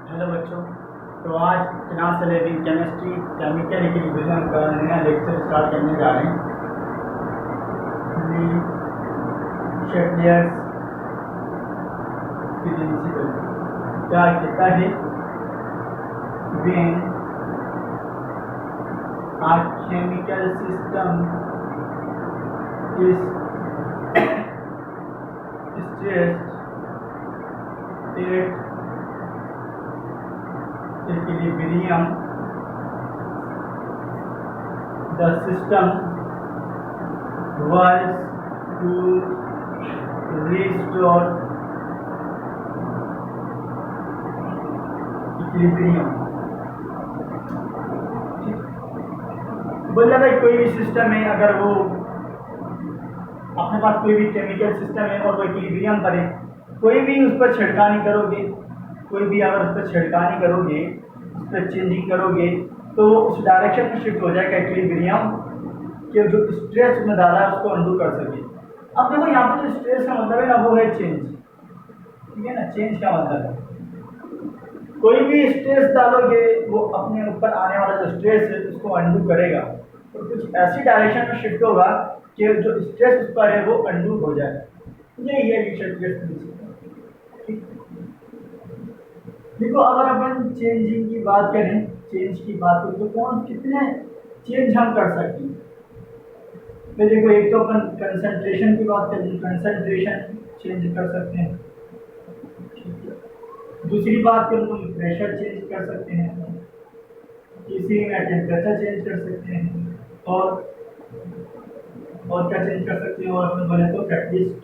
Hello बच्चों। तो आज क्लास 11 केमिस्ट्री केमिकल इक्विलिब्रियम का नया लेक्चर स्टार्ट करने जा रहे हैं। शेक्सपियर्स प्रिंसिपल क्या कहता है? When a chemical system is stressed at equilibrium, the system works to restore equilibrium। बोला भाई कोई भी सिस्टम है, अगर वो अपने पास कोई भी केमिकल सिस्टम है और वो इक्विलिब्रियम पर है, कोई भी उस पर छिड़काव नहीं करोगे, कोई भी अगर उस पर छिड़काव नहीं करोगे, उस पर चेंजिंग करोगे तो उस डायरेक्शन में शिफ्ट हो जाएगा इक्विलिब्रियम के जो स्ट्रेस में डाला है उसको अंडू कर सके। अब देखो यहाँ पर जो स्ट्रेस का मतलब है ना वो है चेंज, ठीक है ना। चेंज का मतलब है कोई भी स्ट्रेस डालोगे वो अपने ऊपर आने वाला जो स्ट्रेस है उसको अंडू करेगा, तो कुछ ऐसी डायरेक्शन में शिफ्ट होगा कि जो स्ट्रेस उस पर है वो अंडू हो जाए। यही है शेक्सपियर्स प्रिंसिपल। देखो अगर अपन चेंजिंग की बात करें, चेंज की बात करें तो कौन कितने चेंज हम कर सकते हैं। तो देखो एक तो अपन कंसंट्रेशन की बात करें, कंसंट्रेशन चेंज कर सकते हैं। दूसरी बात करें तो प्रेशर चेंज कर सकते हैं, तीसरी में टेम्परेचर चेंज कर सकते हैं, और क्या चेंज कर सकते हैं, और अपन बोले तो कैटलिस्ट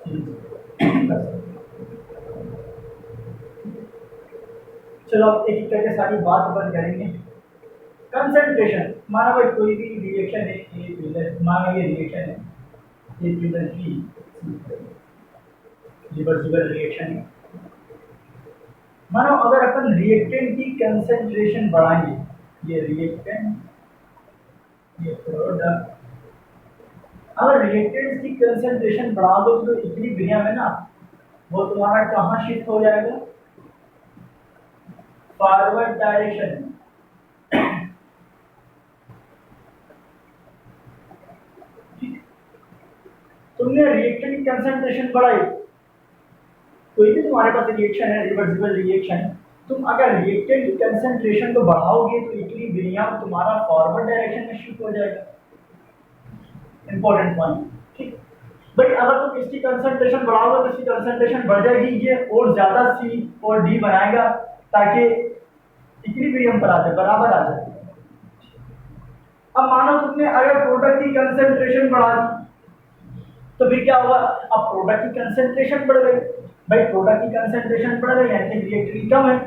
चेंज कर सकते हैं। चलो अब एक एक करके सारी बात बंद करेंगे। कंसंट्रेशन, माना भाई कोई भी रिएक्शन है, ए प्लस, माना ये रिएक्शन है ए प्लस बी, रिवर्सिबल रिएक्शन है। मानो अगर अपन रिएक्टेंट की कंसंट्रेशन बढ़ाएंगे, ये रिएक्टेंट, ये प्रोडक्ट, अगर रिएक्टेंट की कंसंट्रेशन बढ़ा दो तो इक्विलिब्रियम है ना वो तुम्हारा कहाँ शिफ्ट हो जाएगा? Forward direction. तुमने रिएक्टेंट की कंसंट्रेशन बढ़ाई, कोई भी तुम्हारे पास रिएक्शन है, रिवर्सिबल रिएक्शन, तुम अगर रिएक्टेंट की कंसंट्रेशन को बढ़ाओगे तो इक्विलिब्रियम तुम्हारा फॉरवर्ड डायरेक्शन में शिफ्ट हो जाएगा। इंपॉर्टेंट पॉइंट, ठीक। बट अगर तुम इसकी कंसंट्रेशन बढ़ाओगे तो इसकी कंसंट्रेशन बढ़ जाएगी, ये और ज्यादा सी और डी बनाएगा ताकि इक्विलिब्रियम पर आ जाए, बराबर आ जाए। अब मानो तुमने अगर प्रोडक्ट की कंसंट्रेशन बढ़ा दी तो फिर क्या होगा? अब प्रोडक्ट की कंसंट्रेशन बढ़ गई, भाई प्रोडक्ट की कंसंट्रेशन बढ़ गई यानी रिएक्टेंट कम है,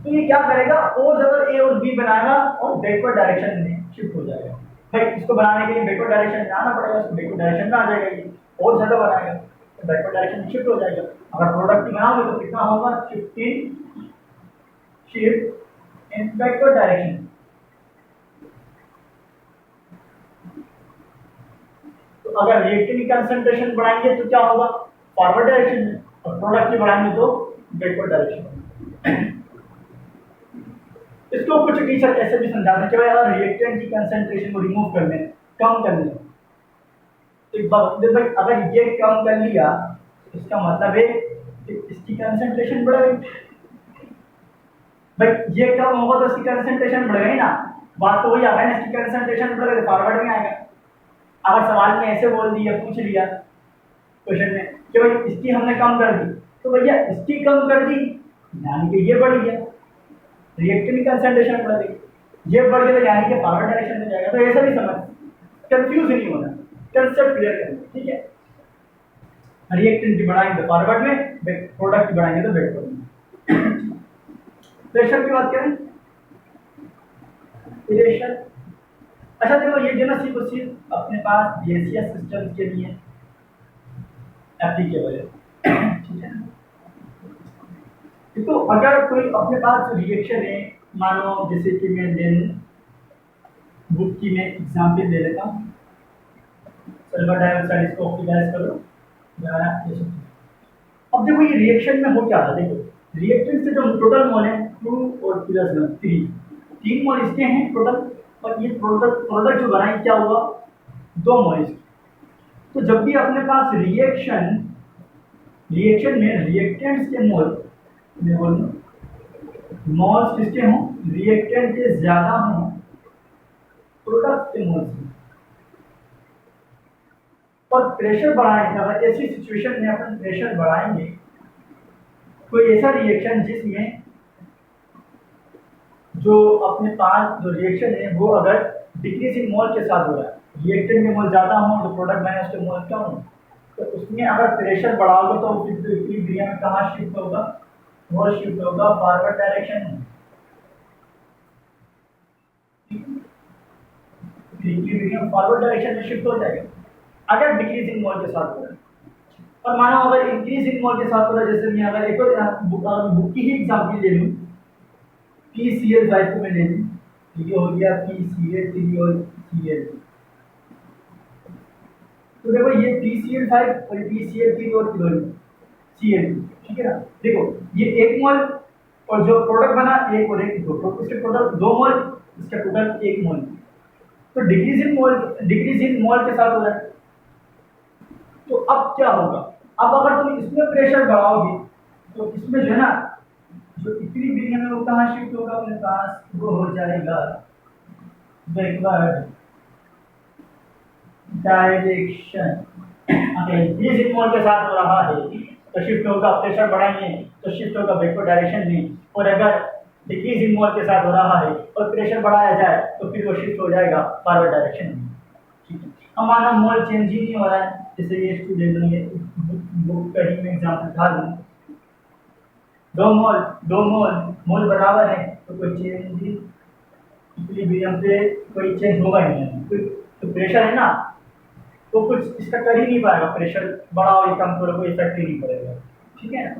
तो ये क्या करेगा? और ज्यादा ए और बी बनाएगा और बैकवर्ड डायरेक्शन में शिफ्ट हो जाएगा। भाई इसको बनाने के लिए बैकवर्ड डायरेक्शन में आना पड़ेगा, इसको बैकवर्ड डायरेक्शन में आ जाएगा, ये और ज्यादा बनाएगा तो बैकवर्ड डायरेक्शन में शिफ्ट हो जाएगा। अगर प्रोडक्ट की बनाओगे तो कितना होगा? Shift in backward direction. तो अगर रिएक्टेंट की कंसंट्रेशन बढ़ाएंगे तो क्या होगा? फॉरवर्ड डायरेक्शन में, और प्रोडक्ट की बढ़ाएंगे तो बैकवर्ड डायरेक्शन में। इसको कुछ टीचर ऐसे भी समझाते हैं भाई अगर रिएक्टेंट की कंसंट्रेशन को रिमूव कर लें, कम कर लें, तो भाई अगर ये कम कर लिया इसका मतलब है कि इसकी कंसंट्रेशन बढ़ गई। भाई ये कम होगा तो इसकी कंसंट्रेशन बढ़ गई ना, बात तो वही आ गई ना, इसकी कंसंट्रेशन बढ़ गई फॉरवर्ड में आएगा। अगर सवाल में ऐसे बोल दिया, पूछ लिया क्वेश्चन में कि भाई इसकी हमने कम कर दी, तो भैया इसकी कम कर दी यानी कि ये बढ़ गया, रिएक्टेंट की कंसंट्रेशन बढ़ गई, ये बढ़ गया यानी कि फॉरवर्ड डायरेक्शन में जाएगा। तो ऐसा भी समझ, कंफ्यूज नहीं होना, कंसेप्ट क्लियर करना, ठीक है। रिएक्टेंट की बढ़ाएंगे तो फॉरवर्ड में, प्रोडक्ट की बढ़ाएंगे तो बैकवर्ड में। प्रेशर की बात करें, प्रेशर, अच्छा देखो ये जो ना सिर्फ अपने पास गैसियस सिस्टम के लिए एप्लीकेबल है, ठीक है। तो अगर कोई अपने पास रिएक्शन है, मानो जैसे कि मैं ले बुक की मैं एग्जाम्पल ले लेता हूँ, सल्फर डाइऑक्साइड इसको ऑक्सीडाइज करो, अब देखो ये रिएक्शन में हो क्या था, देखो रिएक्टेंट से जो टोटल मोल है 2 और प्लस 3, 3 मोल इसके हैं टोटल, और ये प्रोडक्ट प्रोडक्ट जो बनाई क्या हुआ 2 मोल इसके। तो जब भी अपने पास रिएक्शन में रिएक्टेंट्स के मोल, मैं बोलूँ मोल्स किसके हों, रिएक्टेंट के ज्यादा हों प्रोडक्ट के मोल से, और प्रेशर बढ़ाएंगे, अगर ऐसी सिचुएशन में अपन प्रेशर बढ़ाएंगे, कोई ऐसा रिएक्शन जिसमें जो अपने पास जो रिएक्शन है वो अगर डिक्रीजिंग मोल के साथ हो रहा है, रिएक्टेंट के मोल ज़्यादा हो तो प्रोडक्ट माइनस के मोल कम हो, तो उसमें अगर प्रेशर बढ़ाओगे तो इक्विलिब्रियम में कहाँ शिफ्ट होगा, वो शिफ्ट होगा फॉरवर्ड डायरेक्शन में। इक्विलिब्रियम फॉरवर्ड डायरेक्शन में शिफ्ट हो जाएगा अगर डिक्रीजिंग मोल के साथ हो रहा है। और मानो अगर इंक्रीजिंग मोल के साथ हो रहा है, जैसे मैं अगर एक और बुक की ही एग्जाम्पल ले लूँ, PCl5 को मैं ले लूँ, ये हो गया PCl3 और Cl, तो देखो ये PCl5 और PCl3 और Cl2, ठीक है ना। देखो ये 1 मोल और जो प्रोडक्ट बना 1 और 1 2, तो इसके टोटल 2 मोल, इसका टोटल 1 मोल, तो डिक्रीजिंग मोल के साथ हो रहा है। तो अब क्या होगा, अब अगर तुम इसमें प्रेशर बढ़ाओगे तो इसमें जो है ना जो इक्विलिब्रियम है वो कहाँ शिफ्ट होगा अपने पास, वो हो जाएगा बैकवर्ड डायरेक्शन। अगर इंक्रीजिंग मोल के साथ हो रहा है तो शिफ्ट होगा, प्रेशर बढ़ाएंगे तो शिफ्ट होगा बैकवर्ड डायरेक्शन में, और अगर डिक्रीजिंग मोल के साथ हो रहा है और प्रेशर बढ़ाया जाए तो फिर वो शिफ्ट हो जाएगा फॉरवर्ड डायरेक्शन में। ठीक है, हमारा मोल चेंज ही नहीं हो रहा है, जैसे ये स्टूडेंट ने बुक का ही मैं एग्जाम्पल उठा लूँ, 2 मोल बराबर है तो कोई चेंज इक्विलिब्रियम पे कोई चेंज होगा ही नहीं, तो प्रेशर है ना तो कुछ इसका कर ही नहीं पाएगा, प्रेशर बढ़ाओ या कम करो कोई इफेक्ट ही नहीं पड़ेगा। ठीक है ना।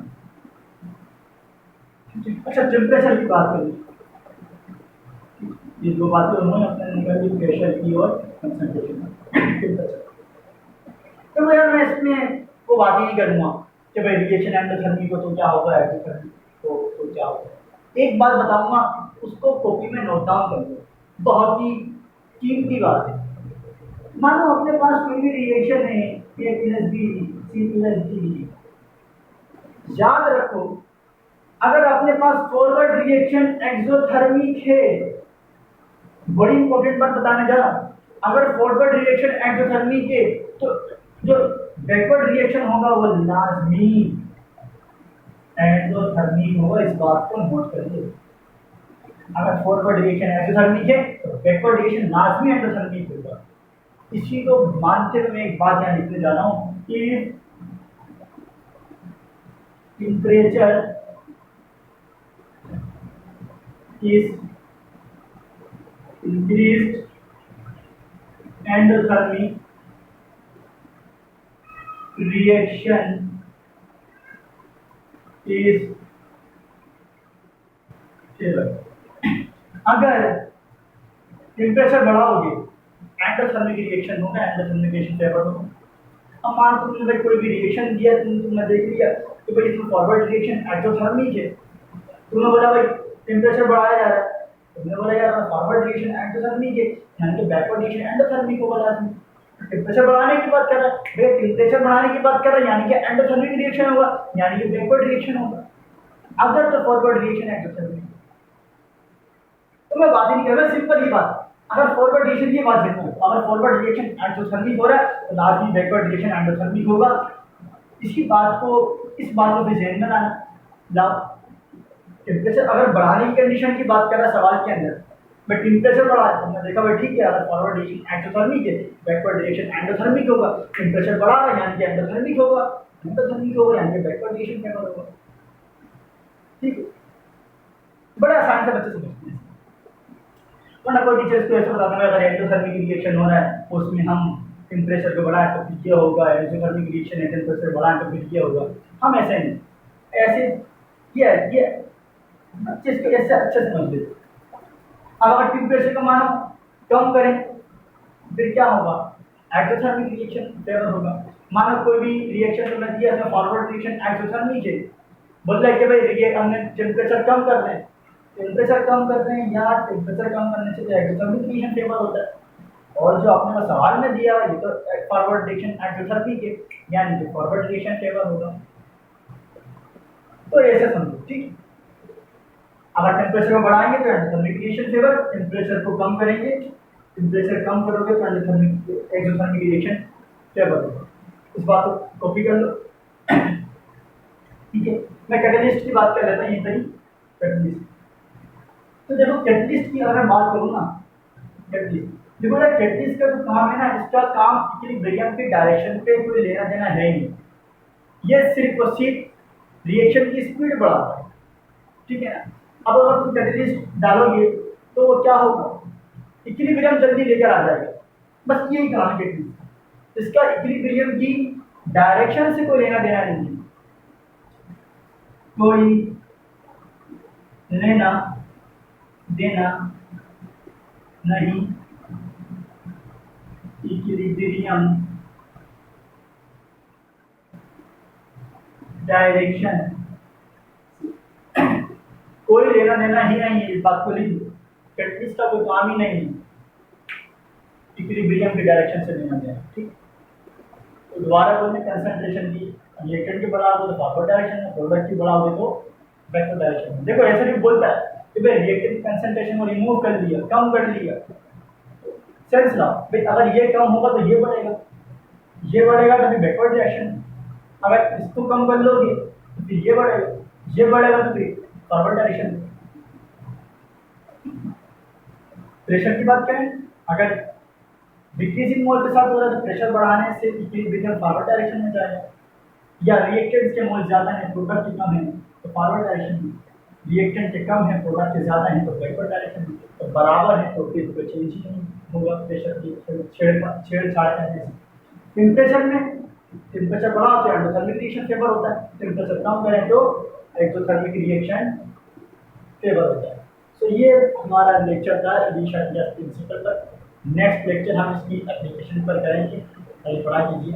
अच्छा टेम्परेचर की बात करें, ये 2 बातें उन्होंने अपने निकाली, प्रेशर की और कंसंट्रेशन। तो यार मैं इसमें वो बात ही नहीं करूँगा कि भाई रिएक्शन एंडोथर्मी को तो क्या होगा, एक्सोथर्मी तो क्या होगा। एक बात बताऊंगा, उसको कॉपी में नोट डाउन कर लो, बहुत ही कीमती बात है। मानो अपने पास कोई भी रिएक्शन है A + B C + D, याद रखो अगर अपने पास फॉरवर्ड रिएक्शन एक्सोथर्मिक है, बड़ी इंपॉर्टेंट बात बताने जा रहा हूं, अगर फॉरवर्ड रिएक्शन एक्सोथर्मिक है तो जो बैकवर्ड रिएक्शन होगा वो लाजमी एंडोथर्मिक होगा, इस बात को नोट करिए। अगर फॉरवर्ड रिएक्शन एक्सोथर्मिक है तो बैकवर्ड रिएक्शन लाजमी एंडोथर्मिक होगा। इसी को मानते हुए मैं एक बात यहाँ लिखने जा रहा हूँ कि temperature is increased endothermic reaction is stable। अगर टेम्परेचर बढ़ाओगे एंडोथर्मिक रिएक्शन होगा, एंडोथर्मिक रिएक्शन फेवर होगा। अब मान लो तुमने भाई कोई भी रिएक्शन दिया, तुमने देख लिया तो भाई इसमें फॉरवर्ड रिएक्शन एक्सोथर्मिक है, तुमने बोला भाई टेम्परेचर बढ़ाया जा रहा है, तुमने बोला यार फॉरवर्ड रिएक्शन एक्सोथर्मिक है, यानी कि बैकवर्ड रिएक्शन एंडोथर्मिक को बोला इसमें। टेम्परेचर बढ़ाने की बात कर रहा है भाई, टेम्परेचर बढ़ाने की बात कर रहा है यानी कि एंडोथर्मिक रिएक्शन होगा, यानी कि बैकवर्ड रिएक्शन होगा। अगर तो फॉरवर्ड रिएक्शन एक्सोथर्मिक, तो मैं बात ही नहीं कर रहा, सिंपल ही बात, अगर फॉरवर्ड रिएक्शन की बात करूं, अगर फॉरवर्ड रिएक्शन एक्सोथर्मिक हो रहा है तो लाजमी बैकवर्ड रिएक्शन एंडोथर्मिक होगा। इस बात को भी ध्यान में लाओ। टेम्परेचर अगर बढ़ाने की कंडीशन की बात कर रहा है सवाल के अंदर, मैं टेम्परेचर बढ़ा है, तुमने देखा भाई ठीक है, अगर फॉरवर्ड रिएक्शन एक्सोथर्मिक है, बैकवर्ड रिएक्शन एंडोथर्मिक होगा, टेम्परेचर बढ़ा रहा है यानी कि एंडोथर्मिक होगा, एंडोथर्मिक होगा यानी कि बैकवर्ड रिएक्शन फेवर होगा। ठीक है, बड़ा आसान से बच्चे समझते हैं, वरना कोई टीचर्स को ऐसा बताता है अगर एंडोथर्मिक रिएक्शन हो रहा है उसमें हम टेम्परेचर को बढ़ाएं तो फिर ये होगा, एक्सोथर्मिक रिएक्शन है टेम्परेचर बढ़ाएं तो फिर ये होगा। हम ऐसे नहीं, ऐसे ये बच्चे इसको ऐसे अच्छे समझ लेते। अब अगर टेम्परेचर को मानो कम करें फिर क्या होगा, एक्सोथर्मिक रिएक्शन फेवर होगा। मानो कोई भी रिएक्शन तुमने दिया है फॉरवर्ड रिएक्शन एक्सोथर्मिक है, बोल रहा है कि भाई ये हमने टेम्परेचर कम कर रहे हैं, टेम्परेचर कम कर रहे हैं या टेम्परेचर कम करने से जो एक्सोथर्मिक रिएक्शन फेवर होता है। और जो आपने को सवाल में दिया हुआ ये तो फॉरवर्ड रिएक्शन एक्सोथर्मिक है, यानी कि फॉरवर्ड रिएक्शन फेवर होगा। तो ऐसे समझो, ठीक है। अगर टेम्परेचर को बढ़ाएंगे तो एंडोथर्मिक रिएक्शन फेवर, टेम्परेचर को कम करेंगे, टेम्परेचर कम करोगे तो एंडोथर्मिक एक्सोथर्मिक रिएक्शन फेवर होगा। इस बात को कॉपी कर लो, ठीक है। मैं कैटलिस्ट की बात कर लेता हूँ, यहीं पर ही कैटलिस्ट। तो देखो कैटलिस्ट की अगर मैं बात करूँ ना, कैटलिस्ट देखो ना, कैटलिस्ट का जो काम है ना, इसका काम इक्विलिब्रियम के डायरेक्शन पे कोई लेना देना है ही नहीं, ये सिर्फ और सिर्फ रिएक्शन की स्पीड बढ़ाता है, ठीक है ना। अब अगर तुम कैटलिस्ट डालोगे तो वो क्या होगा, इक्विलिब्रियम जल्दी लेकर आ जाएगा, बस यही काम है कैटलिस्ट। इसका इक्विलिब्रियम की डायरेक्शन से कोई लेना देना नहीं है, कोई लेना देना नहीं इक्विलिब्रियम डायरेक्शन, कोई लेना देना ही नहीं है, इस बात को लिख लो। कैटलिस्ट का कोई काम ही नहीं है इक्विलिब्रियम के डायरेक्शन से लेना देना, ठीक। तो दोबारा बोलने कंसंट्रेशन की रिएक्टेंट की बढ़ा दो तो फॉरवर्ड डायरेक्शन में, प्रोडक्ट की बढ़ा दो तो बैकवर्ड डायरेक्शन में। देखो ऐसे भी बोलता है कि भाई रिएक्टेंट कंसंट्रेशन को रिमूव कर लिया, कम कर लिया, सेंस लाओ भाई, अगर ये कम होगा तो ये बढ़ेगा, ये बढ़ेगा तो फिर बैकवर्ड डायरेक्शन, अगर इसको कम कर लोगे तो फिर ये बढ़ेगा, ये बढ़ेगा तो फिर फॉरवर्ड डायरेक्शन। प्रेशर की बात करें, अगर डिक्रीजिंग मोल के साथ हो रहा है तो प्रेशर बढ़ाने से इक्विलिब्रियम फॉरवर्ड डायरेक्शन में जाएगा, या रिएक्टेंट के मोल ज़्यादा है प्रोडक्ट के कम है तो फॉरवर्ड डायरेक्शन में, रिएक्टेंट के कम है प्रोडक्ट के ज़्यादा है तो बैकवर्ड डायरेक्शन में, तो बराबर है तो फिर कोई चेंज ही नहीं होगा प्रेशर की छेड़छाड़ करने से। टेम्परेचर में टेम्परेचर बढ़ा तो एंडोथर्मिक रिएक्शन फेवर होता है, टेम्परेचर कम करें तो एक्सोथर्मिक रिएक्शन फेवर होता है। तो ये हमारा लेक्चर था इनिशियल गैस प्रिंसिपल पर। नेक्स्ट लेक्चर हम इसकी एप्लीकेशन पर करेंगे। पढ़ा कीजिए।